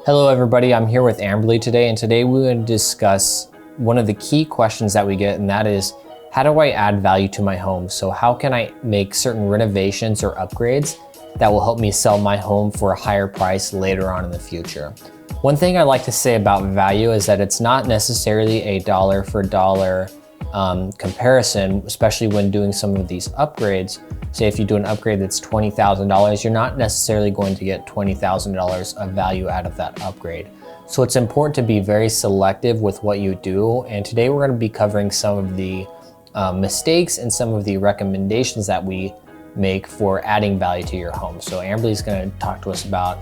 Hello everybody, I'm here with Amberly today, and today we're going to discuss one of the key questions that we get, and that is, how do I add value to my home? So how can I make certain renovations or upgrades that will help me sell my home for a higher price later on in the future? One thing I like to say about value is that it's not necessarily a dollar for dollar comparison, especially when doing some of these upgrades. Say if you do an upgrade that's $20,000, you're not necessarily going to get $20,000 of value out of that upgrade. So it's important to be very selective with what you do. And today we're going to be covering some of the mistakes and some of the recommendations that we make for adding value to your home. So Amberly's going to talk to us about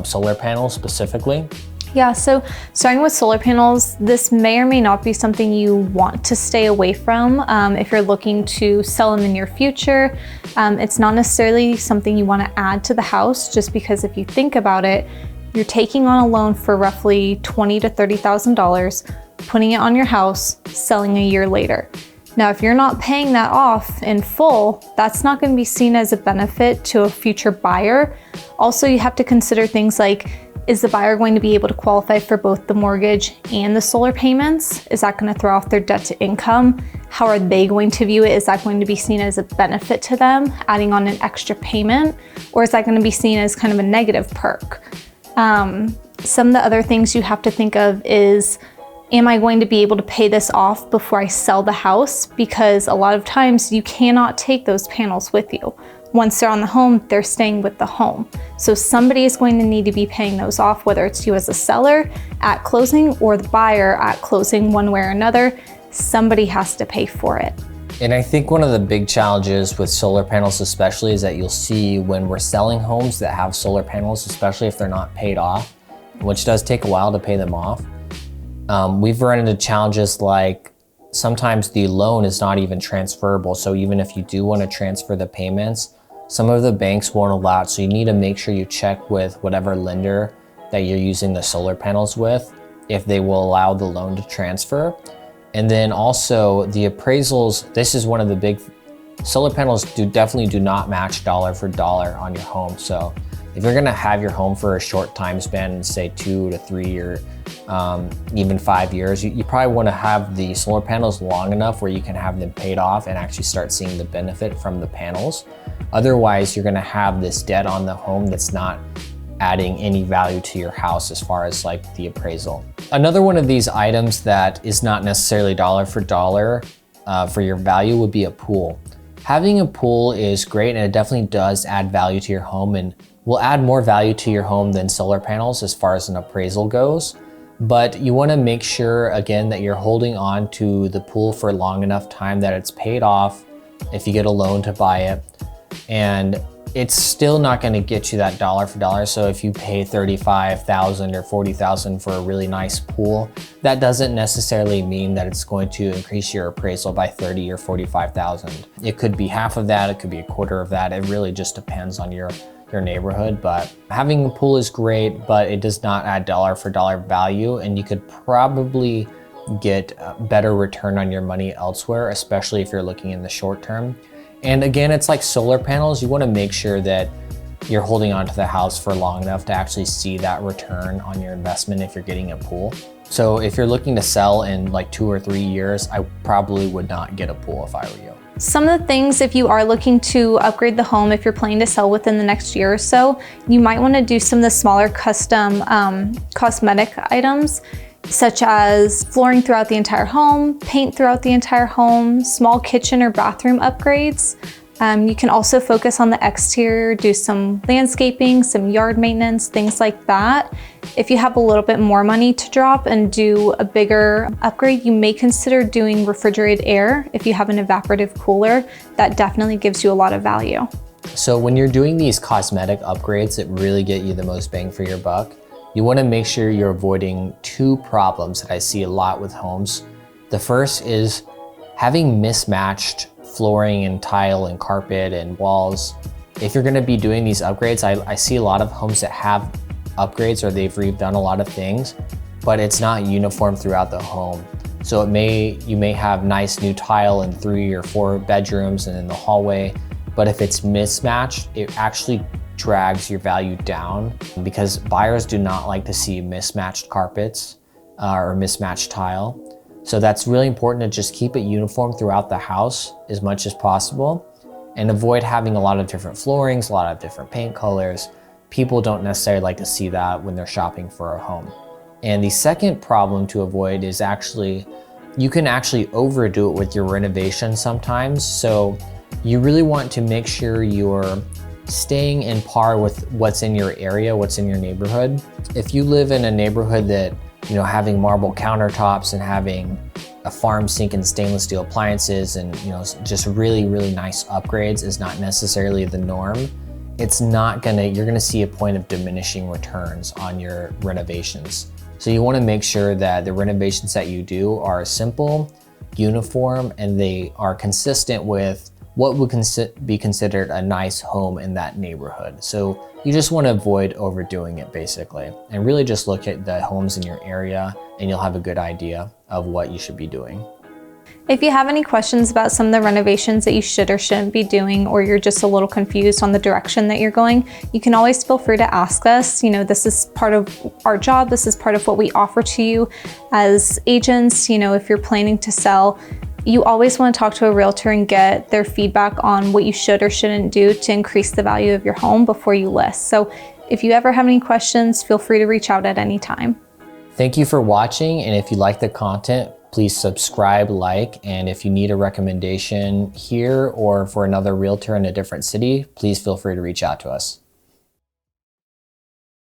solar panels specifically. Yeah, so starting with solar panels, this may or may not be something you want to stay away from if you're looking to sell in the near future. It's not necessarily something you want to add to the house, just because if you think about it, you're taking on a loan for roughly $20,000 to $30,000, putting it on your house, selling a year later. Now, if you're not paying that off in full, that's not going to be seen as a benefit to a future buyer. Also, you have to consider things like, is the buyer going to be able to qualify for both the mortgage and the solar payments? Is that going to throw off their debt to income? How are they going to view it? Is that going to be seen as a benefit to them, adding on an extra payment? Or is that going to be seen as kind of a negative perk? Some of the other things you have to think of is, am I going to be able to pay this off before I sell the house? Because a lot of times you cannot take those panels with you. Once they're on the home, they're staying with the home. So somebody is going to need to be paying those off, whether it's you as a seller at closing or the buyer at closing, one way or another. Somebody has to pay for it. And I think one of the big challenges with solar panels especially is that you'll see when we're selling homes that have solar panels, especially if they're not paid off, which does take a while to pay them off. We've run into challenges like sometimes the loan is not even transferable. So even if you do want to transfer the payments, some of the banks won't allow it. So you need to make sure you check with whatever lender that you're using the solar panels with, if they will allow the loan to transfer. And then also the appraisals, this is one of the big, solar panels definitely do not match dollar for dollar on your home. So if you're gonna have your home for a short time span, say 2 to 3 years, even 5 years, you probably wanna have the solar panels long enough where you can have them paid off and actually start seeing the benefit from the panels. Otherwise, you're gonna have this debt on the home that's not adding any value to your house as far as like the appraisal. Another one of these items that is not necessarily dollar for dollar for your value would be a pool. Having a pool is great, and it definitely does add value to your home, and will add more value to your home than solar panels as far as an appraisal goes. But you wanna make sure, again, that you're holding on to the pool for long enough time that it's paid off if you get a loan to buy it. And it's still not gonna get you that dollar for dollar. So if you pay $35,000 or $40,000 for a really nice pool, that doesn't necessarily mean that it's going to increase your appraisal by $30,000 or $45,000. It could be half of that, it could be a quarter of that. It really just depends on your neighborhood. But having a pool is great, but it does not add dollar for dollar value, and you could probably get a better return on your money elsewhere, especially if you're looking in the short term. And again, it's like solar panels. You want to make sure that you're holding onto the house for long enough to actually see that return on your investment if you're getting a pool. So if you're looking to sell in like 2 or 3 years, I probably would not get a pool if I were you. Some of the things, if you are looking to upgrade the home, if you're planning to sell within the next year or so, you might want to do some of the smaller custom cosmetic items, such as flooring throughout the entire home, paint throughout the entire home, small kitchen or bathroom upgrades. You can also focus on the exterior, do some landscaping, some yard maintenance, things like that. If you have a little bit more money to drop and do a bigger upgrade, you may consider doing refrigerated air. If you have an evaporative cooler, that definitely gives you a lot of value. So when you're doing these cosmetic upgrades that really get you the most bang for your buck, you want to make sure you're avoiding 2 problems that I see a lot with homes. The first is having mismatched flooring and tile and carpet and walls. If you're going to be doing these upgrades, I see a lot of homes that have upgrades or they've redone a lot of things, but it's not uniform throughout the home. So you may have nice new tile in 3 or 4 bedrooms and in the hallway, but if it's mismatched, it actually drags your value down because buyers do not like to see mismatched carpets or mismatched tile. So that's really important to just keep it uniform throughout the house as much as possible and avoid having a lot of different floorings, a lot of different paint colors. People don't necessarily like to see that when they're shopping for a home. And the second problem to avoid is you can actually overdo it with your renovation sometimes. So you really want to make sure you're staying in par with what's in your area, what's in your neighborhood. If you live in a neighborhood that, having marble countertops and having a farm sink and stainless steel appliances and, just really, really nice upgrades is not necessarily the norm, you're gonna see a point of diminishing returns on your renovations. So you wanna make sure that the renovations that you do are simple, uniform, and they are consistent with what would be considered a nice home in that neighborhood. So you just want to avoid overdoing it basically, and really just look at the homes in your area and you'll have a good idea of what you should be doing. If you have any questions about some of the renovations that you should or shouldn't be doing, or you're just a little confused on the direction that you're going, you can always feel free to ask us. This is part of our job. This is part of what we offer to you as agents. If you're planning to sell, you always want to talk to a realtor and get their feedback on what you should or shouldn't do to increase the value of your home before you list. So if you ever have any questions, feel free to reach out at any time. Thank you for watching, and if you like the content, please subscribe, and if you need a recommendation here or for another realtor in a different city, please feel free to reach out to us.